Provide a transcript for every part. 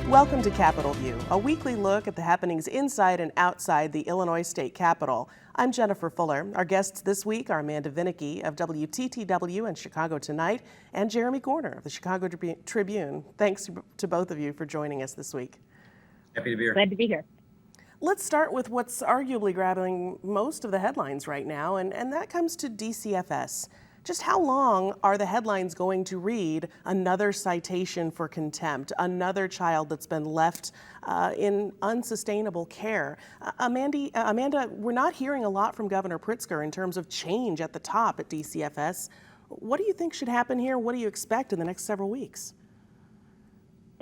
Welcome to CapitolView, a weekly look at the happenings inside and outside the Illinois State Capitol. I'm Jennifer Fuller. Our guests this week are Amanda Vinicky of WTTW and Chicago Tonight, and Jeremy Gorner of the Chicago Tribune. Thanks to both of you for joining us this week. Happy to be here. Glad to be here. Let's start with what's arguably grabbing most of the headlines right now, and that comes to DCFS. Just how long are the headlines going to read another citation for contempt, another child that's been left in unsustainable care? Amanda, we're not hearing a lot from Governor Pritzker in terms of change at the top at DCFS. What do you think should happen here? What do you expect in the next several weeks?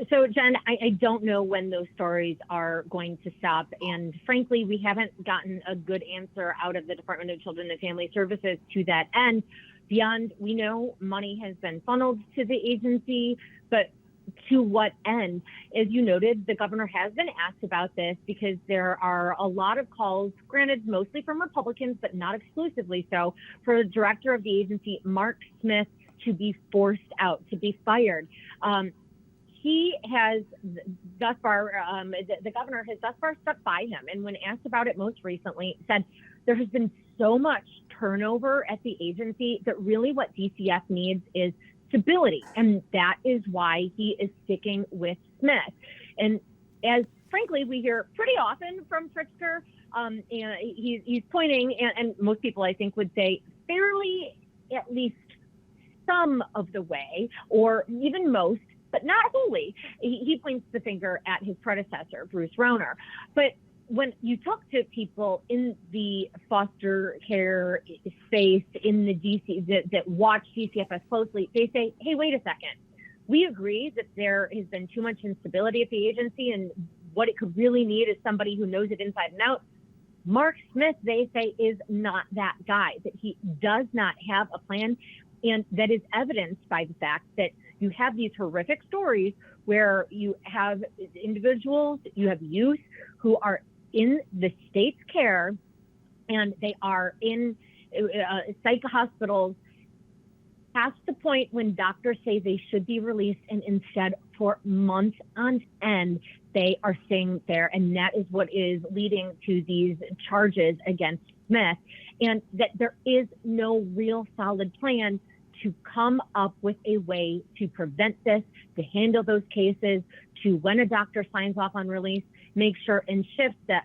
So, Jen, I don't know when those stories are going to stop. And frankly, we haven't gotten a good answer out of the Department of Children and Family Services to that end. Beyond, we know money has been funneled to the agency, but to what end? As you noted, the governor has been asked about this because there are a lot of calls, granted mostly from Republicans, but not exclusively so, for the director of the agency, Mark Smith, to be forced out, to be fired. He has thus far, the governor has thus far stuck by him. And when asked about it most recently, said there has been so much turnover at the agency that really what DCF needs is stability. And that is why he is sticking with Smith. And as frankly, we hear pretty often from Pritzker, and he's pointing, and most people I think would say fairly at least some of the way, or even most, but not wholly. He points the finger at his predecessor, Bruce Rauner. But when you talk to people in the foster care space, in the DC that watch DCFS closely, they say, hey, wait a second. We agree that there has been too much instability at the agency, and what it could really need is somebody who knows it inside and out. Mark Smith, they say, is not that guy, that he does not have a plan. And that is evidenced by the fact that you have these horrific stories where you have individuals, you have youth who are in the state's care, and they are in psych hospitals past the point when doctors say they should be released, and instead for months on end, they are staying there. And that is what is leading to these charges against Smith, and that there is no real solid plan to come up with a way to prevent this, to handle those cases, to when a doctor signs off on release, make sure and shift that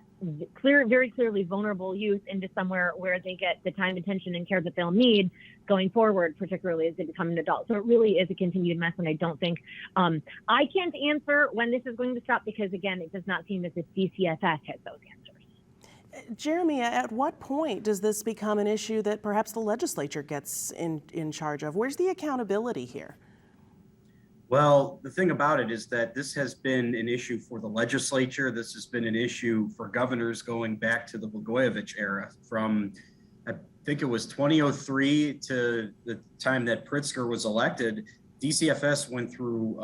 very clearly vulnerable youth into somewhere where they get the time, attention, and care that they'll need going forward, particularly as they become an adult. So it really is a continued mess, and I don't think, I can't answer when this is going to stop because, again, it does not seem as if DCFS has those answers. Jeremy, at what point does this become an issue that perhaps the legislature gets in charge of? Where's the accountability here? Well, the thing about it is that this has been an issue for the legislature. This has been an issue for governors going back to the Blagojevich era from, I think it was 2003 to the time that Pritzker was elected. DCFS went through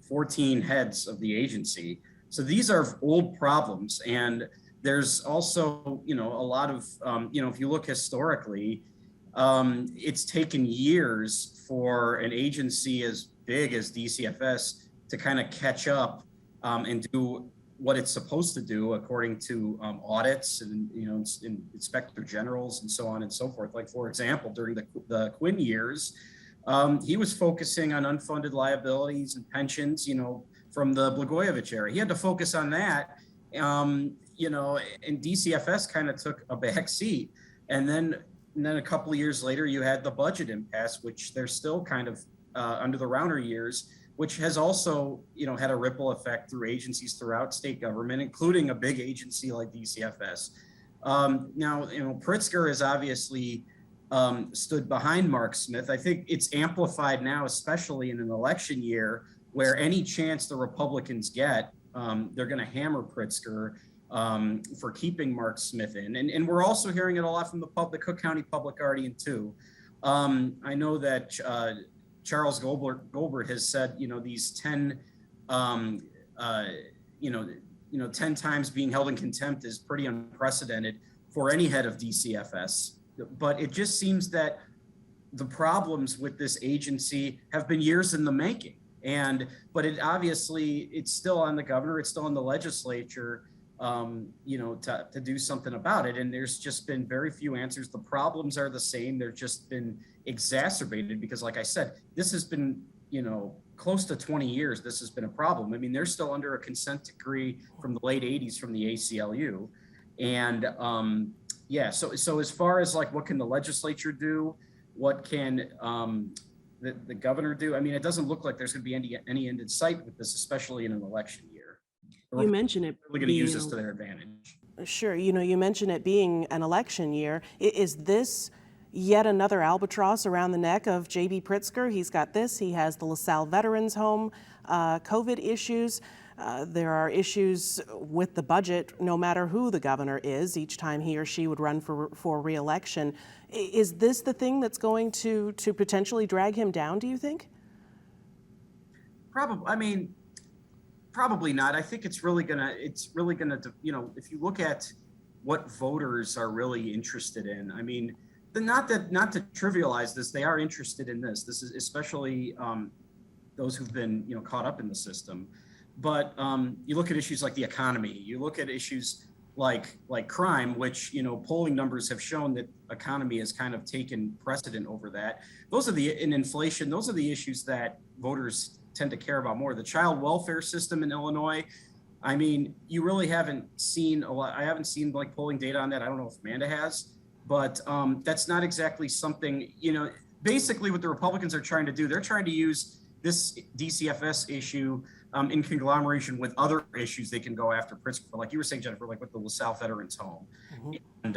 14 heads of the agency. So these are old problems. And there's also, a lot of, if you look historically, it's taken years for an agency as big as DCFS to kind of catch up and do what it's supposed to do according to audits and, inspector generals and so on and so forth. Like, for example, during the Quinn years, he was focusing on unfunded liabilities and pensions, from the Blagojevich era. He had to focus on that. And DCFS kind of took a back seat. And then a couple of years later, you had the budget impasse, which they're still kind of under the Rauner years, which has also, had a ripple effect through agencies throughout state government, including a big agency like DCFS. Now, Pritzker has obviously stood behind Mark Smith. I think it's amplified now, especially in an election year, where any chance the Republicans get, they're going to hammer Pritzker for keeping Mark Smith in. And we're also hearing it a lot from the Cook County Public Guardian too. I know that Charles Goldberg has said, these 10, 10 times being held in contempt is pretty unprecedented for any head of DCFS. But it just seems that the problems with this agency have been years in the making. But it obviously, it's still on the governor, it's still on the legislature, to do something about it. And there's just been very few answers. The problems are the same. They've just been exacerbated because, like I said, this has been, close to 20 years, this has been a problem. I mean, they're still under a consent decree from the late 80s from the ACLU. And so as far as like, what can the legislature do? What can the governor do? I mean, it doesn't look like there's going to be any end in sight with this, especially in an election year. You mentioned it. We're going to use this to their advantage. Sure. You mentioned it being an election year. Is this yet another albatross around the neck of J.B. Pritzker? He's got this. He has the LaSalle Veterans Home COVID issues. There are issues with the budget, no matter who the governor is, each time he or she would run for re-election. Is this the thing that's going to potentially drag him down, do you think? Probably not. I think it's really gonna, if you look at what voters are really interested in, I mean, not to trivialize this, they are interested in this. This is especially those who've been, caught up in the system. But you look at issues like the economy, you look at issues like crime, which, polling numbers have shown that economy has kind of taken precedent over that. In inflation, those are the issues that voters tend to care about more. The child welfare system in Illinois, I mean, you really haven't seen a lot. I haven't seen like polling data on that. I don't know if Amanda has, but that's not exactly something, basically what the Republicans are trying to do. They're trying to use this DCFS issue in conglomeration with other issues they can go after Pritzker for, like you were saying, Jennifer, like with the LaSalle Veterans Home, and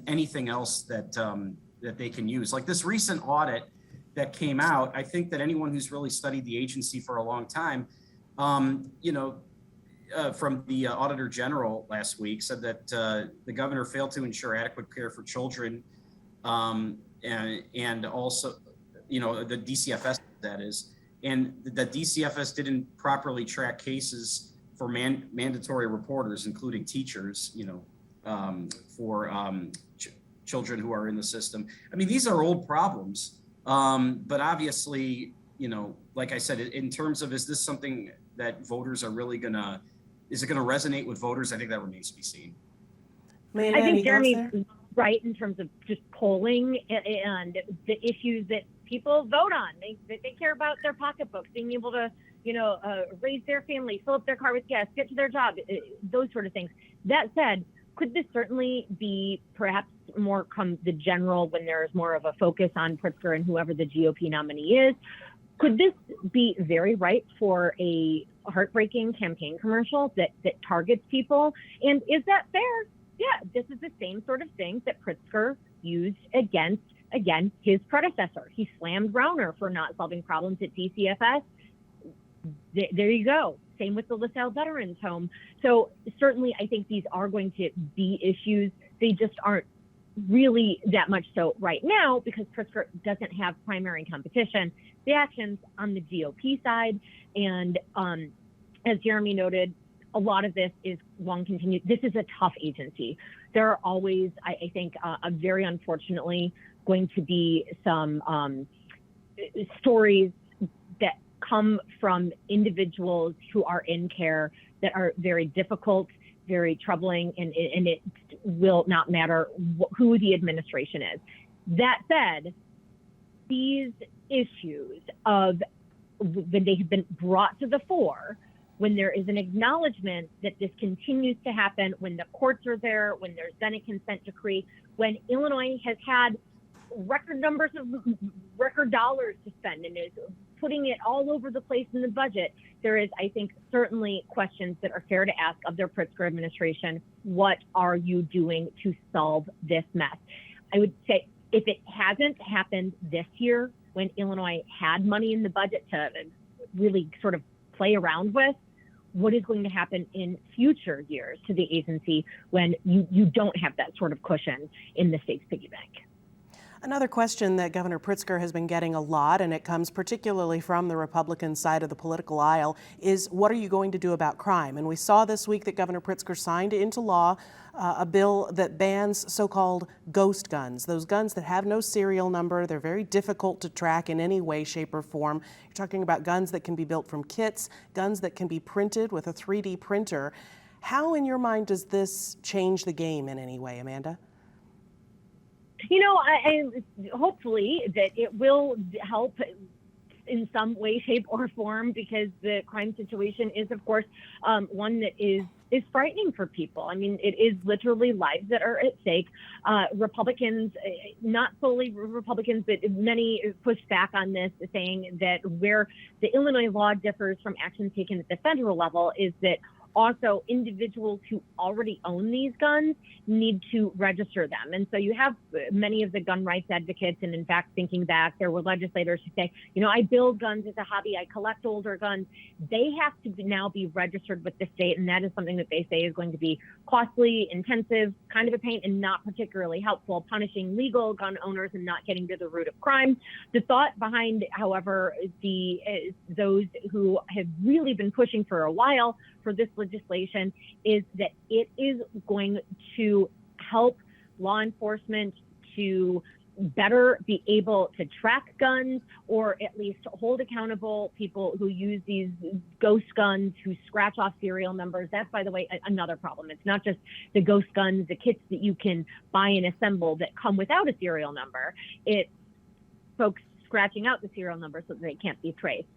anything else that they can use. Like this recent audit that came out, I think that anyone who's really studied the agency for a long time, from the Auditor General last week said that the governor failed to ensure adequate care for children, and also, the DCFS, that is, and that DCFS didn't properly track cases for mandatory reporters, including teachers, for children who are in the system. I mean, these are old problems. But obviously, like I said, in terms of, is this something that voters are really is it gonna resonate with voters? I think that remains to be seen. I think Jeremy's right in terms of just polling and the issues that people vote on. They care about their pocketbooks, being able to, raise their family, fill up their car with gas, get to their job, those sort of things. That said, could this certainly be perhaps more come the general when there's more of a focus on Pritzker and whoever the GOP nominee is? Could this be very ripe for a heartbreaking campaign commercial that targets people? And is that fair? Yeah, this is the same sort of thing that Pritzker used against, again, his predecessor. He slammed Gorner for not solving problems at DCFS. There you go. Same with the LaSalle Veterans Home. So certainly I think these are going to be issues. They just aren't really that much so right now because Pritzker doesn't have primary competition. The actions on the GOP side, and as Jeremy noted, a lot of this is long continued. This is a tough agency. There are always, I think, very unfortunately going to be some stories that come from individuals who are in care that are very difficult, very troubling, and it will not matter who the administration is. That said, these issues of when they have been brought to the fore, when there is an acknowledgement that this continues to happen, when the courts are there, when there's been a consent decree, when Illinois has had record numbers of record dollars to spend and is putting it all over the place in the budget, there is, I think, certainly questions that are fair to ask of their Pritzker administration. What are you doing to solve this mess? I would say if it hasn't happened this year, when Illinois had money in the budget to really sort of play around with, what is going to happen in future years to the agency when you don't have that sort of cushion in the state's piggy bank? Another question that Governor Pritzker has been getting a lot, and it comes particularly from the Republican side of the political aisle, is what are you going to do about crime? And we saw this week that Governor Pritzker signed into law a bill that bans so-called ghost guns, those guns that have no serial number. They're very difficult to track in any way, shape, or form. You're talking about guns that can be built from kits, guns that can be printed with a 3D printer. How, in your mind, does this change the game in any way, Amanda? You know, I hopefully that it will help in some way, shape, or form, because the crime situation is, of course, one that is frightening for people. I mean, it is literally lives that are at stake. Republicans, not solely Republicans, but many push back on this, saying that where the Illinois law differs from actions taken at the federal level is that also individuals who already own these guns need to register them. And so you have many of the gun rights advocates, and in fact, thinking back, there were legislators who say, you know, I build guns as a hobby, I collect older guns. They have to now be registered with the state, and that is something that they say is going to be costly, intensive, kind of a pain, and not particularly helpful, punishing legal gun owners and not getting to the root of crime. The thought behind, however, those who have really been pushing for a while for this legislation is that it is going to help law enforcement to better be able to track guns, or at least hold accountable people who use these ghost guns, who scratch off serial numbers. That's, by the way, another problem. It's not just the ghost guns, the kits that you can buy and assemble that come without a serial number. It's folks scratching out the serial number so that they can't be traced.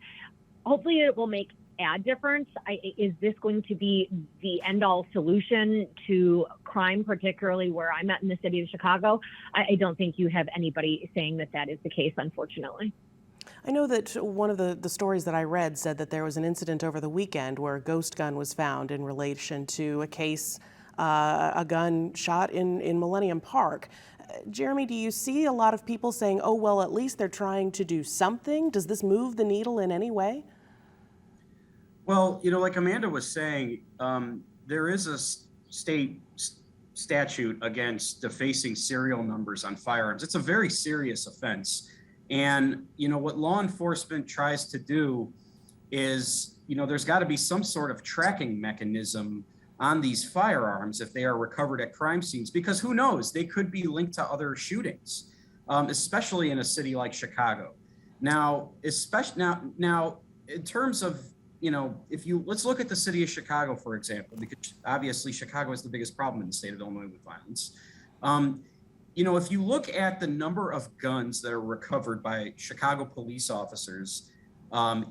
Hopefully it will make a difference. Is this going to be the end-all solution to crime, particularly where I'm at in the city of Chicago? I don't think you have anybody saying that that is the case, unfortunately. I know that one of the stories that I read said that there was an incident over the weekend where a ghost gun was found in relation to a case, a gun shot in Millennium Park. Jeremy, do you see a lot of people saying, oh, well, at least they're trying to do something? Does this move the needle in any way? Well, you know, like Amanda was saying, there is a state statute against defacing serial numbers on firearms. It's a very serious offense. And, you know, what law enforcement tries to do is, you know, there's got to be some sort of tracking mechanism on these firearms if they are recovered at crime scenes, because who knows, they could be linked to other shootings, especially in a city like Chicago. Now, now, in terms of, you know, let's look at the city of Chicago, for example, because obviously Chicago is the biggest problem in the state of Illinois with violence. You know, if you look at the number of guns that are recovered by Chicago police officers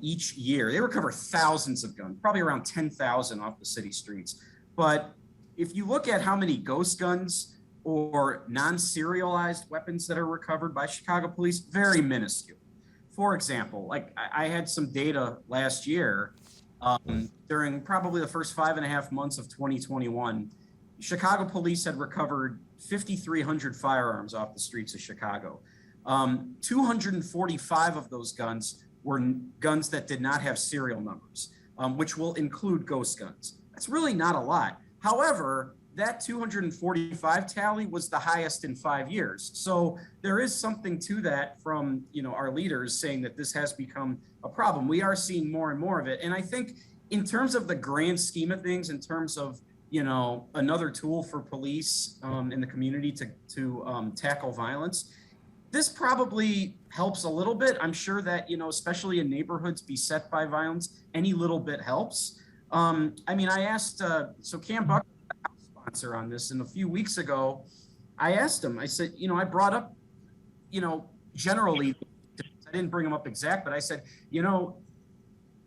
each year, they recover thousands of guns, probably around 10,000 off the city streets. But if you look at how many ghost guns or non-serialized weapons that are recovered by Chicago police, very minuscule. For example, like I had some data last year during probably the first 5.5 months of 2021, Chicago police had recovered 5,300 firearms off the streets of Chicago. 245 of those guns were guns that did not have serial numbers, which will include ghost guns. That's really not a lot. However, that 245 tally was the highest in 5 years. So there is something to that from, you know, our leaders saying that this has become a problem. We are seeing more and more of it. And I think in terms of the grand scheme of things, in terms of, you know, another tool for police in the community to tackle violence, this probably helps a little bit. I'm sure that, you know, especially in neighborhoods beset by violence, any little bit helps. I mean, I asked, so Cam Buck sponsor on this, and a few weeks ago I asked him, I said, you know, I brought up, you know, generally, I didn't bring them up exact, but I said, you know,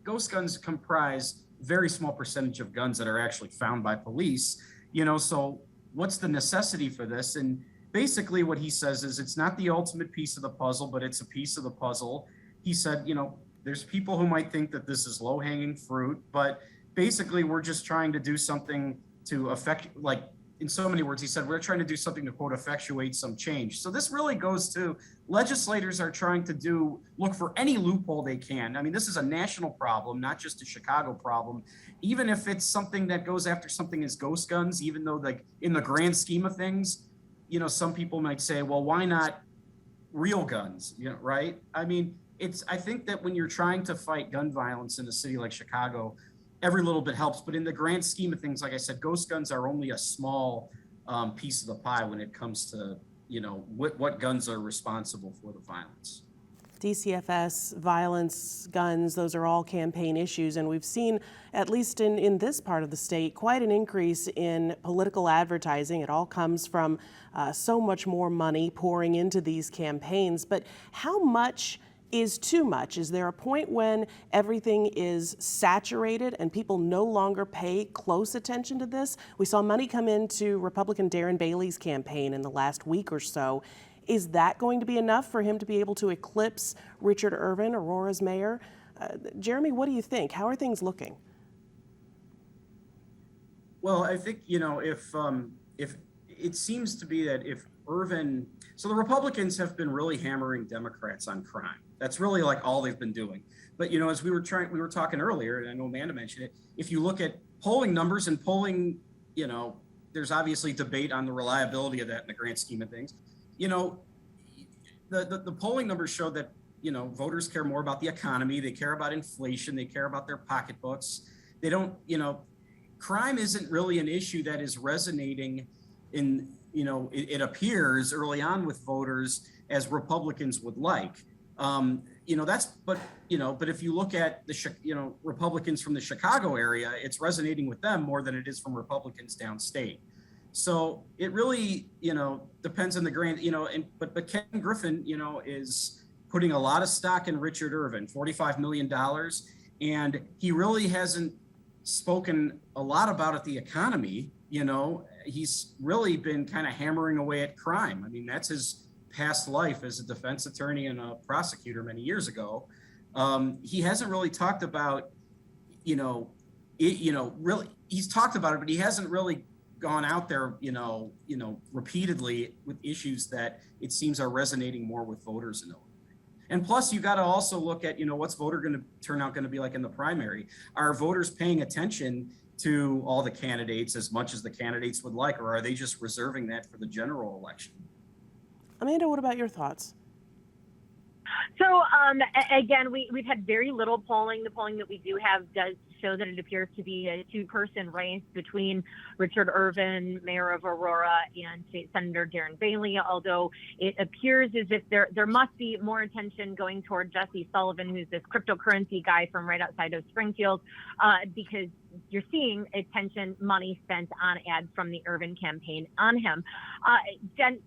ghost guns comprise a very small percentage of guns that are actually found by police, you know, so what's the necessity for this? And basically what he says is it's not the ultimate piece of the puzzle, but it's a piece of the puzzle. He said, you know, there's people who might think that this is low-hanging fruit, but basically we're just trying to do something to affect, like, in so many words, he said, we're trying to do something to, quote, effectuate some change. So this really goes to legislators are trying to look for any loophole they can. I mean, this is a national problem, not just a Chicago problem. Even if it's something that goes after something as ghost guns, even though, like, in the grand scheme of things, you know, some people might say, well, why not real guns, right? I mean, I think that when you're trying to fight gun violence in a city like Chicago, every little bit helps. But in the grand scheme of things, like I said, ghost guns are only a small piece of the pie when it comes to, what guns are responsible for the violence. DCFS, violence, guns, those are all campaign issues. And we've seen, at least in this part of the state, quite an increase in political advertising. It all comes from so much more money pouring into these campaigns. But how much is too much? Is there a point when everything is saturated and people no longer pay close attention to this? We saw money come into Republican Darren Bailey's campaign in the last week or so. Is that going to be enough for him to be able to eclipse Richard Irvin, Aurora's mayor? Jeremy, what do you think? How are things looking? Well, I think, if it seems to be that if Irvin, so the Republicans have been really hammering Democrats on crime. That's really like all they've been doing. But, as we were talking earlier, and I know Amanda mentioned it, if you look at polling numbers and polling, there's obviously debate on the reliability of that in the grand scheme of things. The polling numbers show that, voters care more about the economy. They care about inflation. They care about their pocketbooks. They don't, crime isn't really an issue that is resonating in, it appears early on with voters as Republicans would like. But if you look at the, Republicans from the Chicago area, it's resonating with them more than it is from Republicans downstate. So it really, depends on the grand, but Ken Griffin, is putting a lot of stock in Richard Irvin, $45 million. And he really hasn't spoken a lot about the economy. He's really been kind of hammering away at crime. I mean, that's his past life as a defense attorney and a prosecutor many years ago. He hasn't really talked about, really, he's talked about it, but he hasn't really gone out there, repeatedly with issues that it seems are resonating more with voters in Illinois. And plus, you got to also look at, what's turnout going to be like in the primary? Are voters paying attention to all the candidates as much as the candidates would like, or are they just reserving that for the general election? Amanda, what about your thoughts? So again, we've had very little polling. The polling that we do have does show that it appears to be a two-person race between Richard Irvin, mayor of Aurora, and State Senator Darren Bailey, although it appears as if there must be more attention going toward Jesse Sullivan, who's this cryptocurrency guy from right outside of Springfield, because you're seeing attention money spent on ads from the Irvin campaign on him. Jen,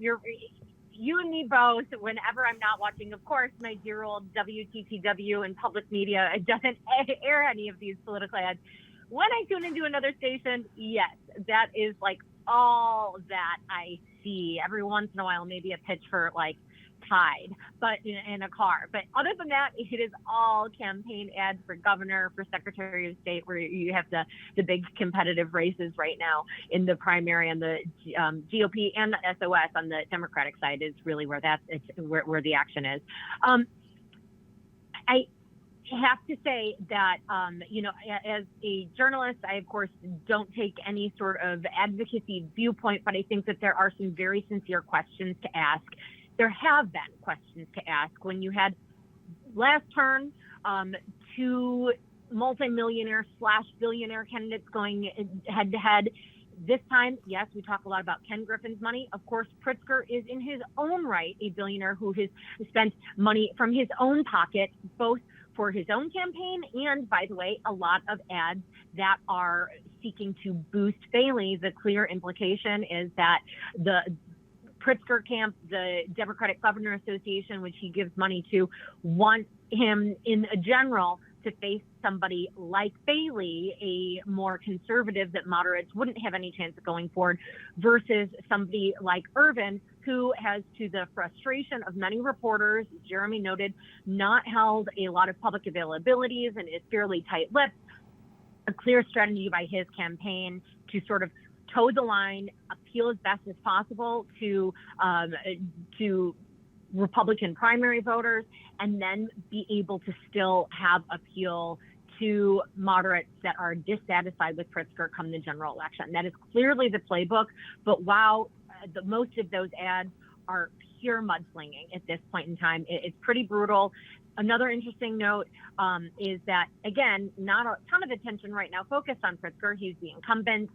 you and me both, whenever I'm not watching, of course, my dear old WTTW and public media, it doesn't air any of these political ads. When I tune into another station, yes, that is like all that I see. Every once in a while, maybe a pitch for like Tide, but in a car. But other than that, it is all campaign ads for governor, for secretary of state, where you have the big competitive races right now in the primary on the GOP and the SOS on the Democratic side is really where where the action is. I have to say that, as a journalist, I, of course, don't take any sort of advocacy viewpoint, but I think that there are some very sincere questions to ask. There have been questions to ask when you had last turn two multimillionaire / billionaire candidates going head to head. This time, yes, we talk a lot about Ken Griffin's money. Of course, Pritzker is in his own right a billionaire who has spent money from his own pocket, both for his own campaign and, by the way, a lot of ads that are seeking to boost Bailey. The clear implication is that the Pritzker camp, the Democratic Governor Association, which he gives money to, want him in general to face somebody like Bailey, a more conservative that moderates wouldn't have any chance of going forward, versus somebody like Irvin, who has, to the frustration of many reporters, as Jeremy noted, not held a lot of public availabilities and is fairly tight-lipped. A clear strategy by his campaign to sort of toe the line, appeal as best as possible to Republican primary voters, and then be able to still have appeal to moderates that are dissatisfied with Pritzker come the general election. That is clearly the playbook, but wow, most of those ads are pure mudslinging at this point in time. It's pretty brutal. Another interesting note is that, again, not a ton of attention right now focused on Pritzker. He's the incumbent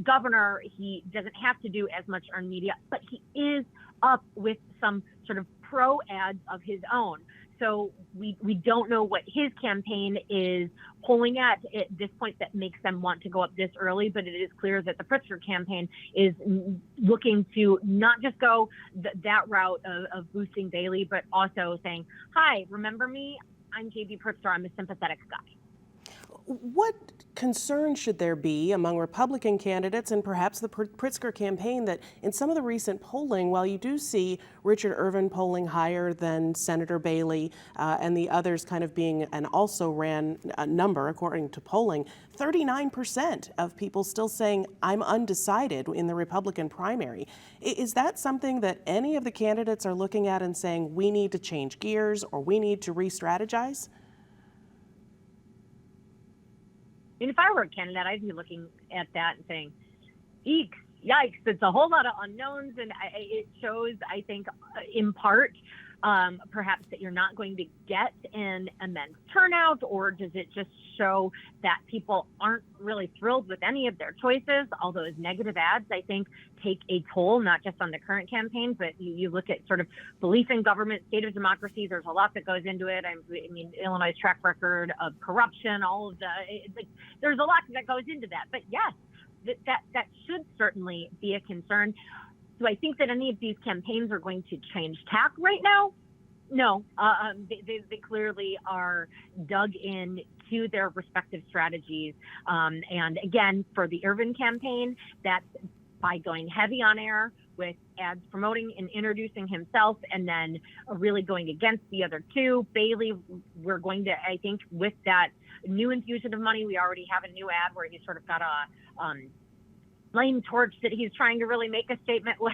governor. He doesn't have to do as much earned media, but he is up with some sort of pro ads of his own. So we don't know what his campaign is polling at this point that makes them want to go up this early, but it is clear that the Pritzker campaign is looking to not just go that route of boosting Bailey, but also saying, hi, remember me? I'm JB Pritzker. I'm a sympathetic guy. What concern should there be among Republican candidates and perhaps the Pritzker campaign that in some of the recent polling, while you do see Richard Irvin polling higher than Senator Bailey and the others kind of being an also ran number according to polling, 39% of people still saying I'm undecided in the Republican primary. Is that something that any of the candidates are looking at and saying we need to change gears or we need to re-strategize? And if I were a candidate, I'd be looking at that and saying, eeks, yikes, it's a whole lot of unknowns. And it shows, I think, in part, perhaps that you're not going to get an immense turnout, or does it just show that people aren't really thrilled with any of their choices? All those negative ads, I think, take a toll, not just on the current campaign, but you look at sort of belief in government, state of democracy, there's a lot that goes into it. I mean, Illinois' track record of corruption, all of there's a lot that goes into that. But yes, that should certainly be a concern. Do I think that any of these campaigns are going to change tack right now? No, they clearly are dug in to their respective strategies. And again, for the Irvin campaign, that's by going heavy on air with ads promoting and introducing himself, and then really going against the other two. Bailey, we're going to, I think, with that new infusion of money, we already have a new ad where he's sort of got a flame torch that he's trying to really make a statement with.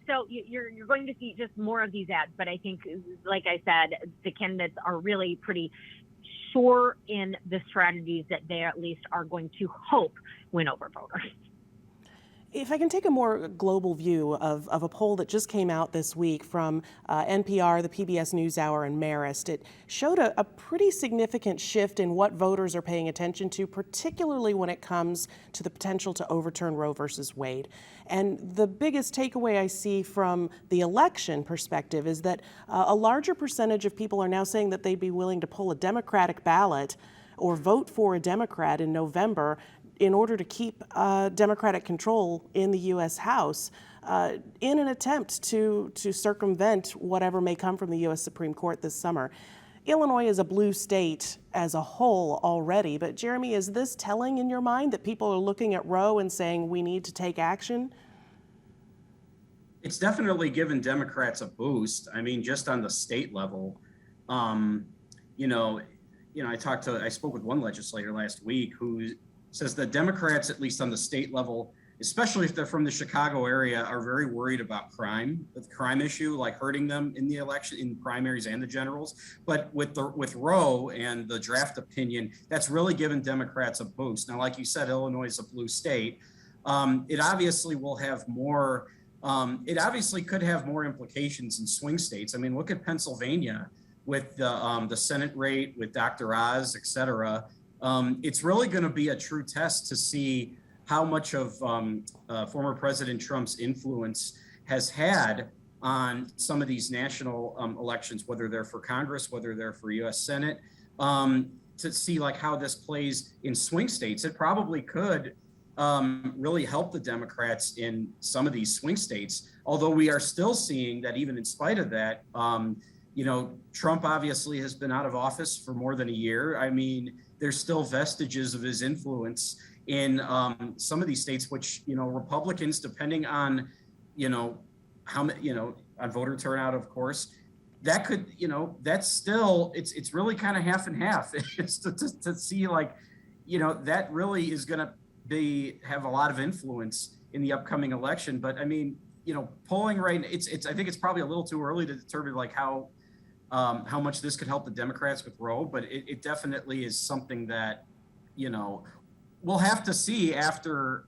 So you're going to see just more of these ads. But I think, like I said, the candidates are really pretty sure in the strategies that they at least are going to hope win over voters. If I can take a more global view of a poll that just came out this week from NPR, the PBS NewsHour, and Marist, it showed a pretty significant shift in what voters are paying attention to, particularly when it comes to the potential to overturn Roe versus Wade. And the biggest takeaway I see from the election perspective is that a larger percentage of people are now saying that they'd be willing to pull a Democratic ballot or vote for a Democrat in November in order to keep Democratic control in the U.S. House in an attempt to circumvent whatever may come from the U.S. Supreme Court this summer. Illinois is a blue state as a whole already, but Jeremy, is this telling in your mind that people are looking at Roe and saying we need to take action? It's definitely given Democrats a boost. I mean, just on the state level, I spoke with one legislator last week who says that Democrats, at least on the state level, especially if they're from the Chicago area, are very worried about the crime issue, like hurting them in the election, in primaries and the generals. But with Roe and the draft opinion, that's really given Democrats a boost. Now, like you said, Illinois is a blue state. It obviously will have more. It obviously could have more implications in swing states. I mean, look at Pennsylvania with the Senate rate, with Dr. Oz, et cetera. It's really going to be a true test to see how much of former President Trump's influence has had on some of these national elections, whether they're for Congress, whether they're for U.S. Senate, to see like how this plays in swing states. It probably could really help the Democrats in some of these swing states, although we are still seeing that even in spite of that, Trump obviously has been out of office for more than a year. I mean, there's still vestiges of his influence in some of these states, which, Republicans, depending on, how many, on voter turnout, of course, that could, that's still, it's really kind of half and half. It's to see like, that really is going to have a lot of influence in the upcoming election. But I mean, polling right now, I think it's probably a little too early to determine like how much this could help the Democrats with Roe, but it definitely is something that, we'll have to see after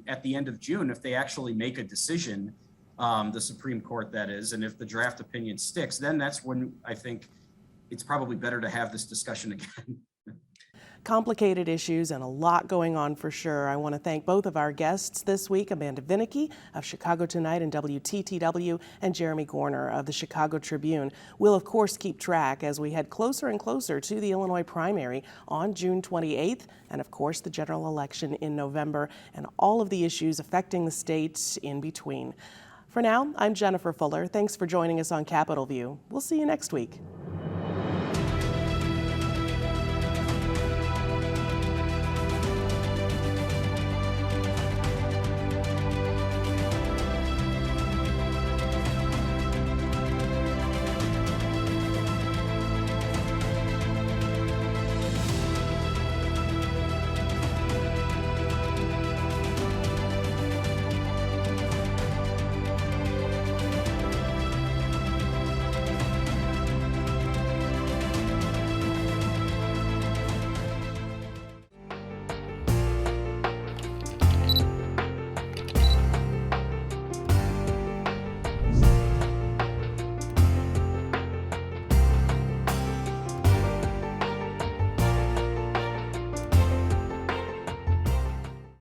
at the end of June if they actually make a decision the Supreme Court, that is. And if the draft opinion sticks, then that's when I think it's probably better to have this discussion again. Complicated issues and a lot going on for sure. I want to thank both of our guests this week, Amanda Vinicky of Chicago Tonight and WTTW, and Jeremy Gorner of the Chicago Tribune. We'll, of course, keep track as we head closer and closer to the Illinois primary on June 28th, and of course, the general election in November, and all of the issues affecting the state in between. For now, I'm Jennifer Fuller. Thanks for joining us on Capitol View. We'll see you next week.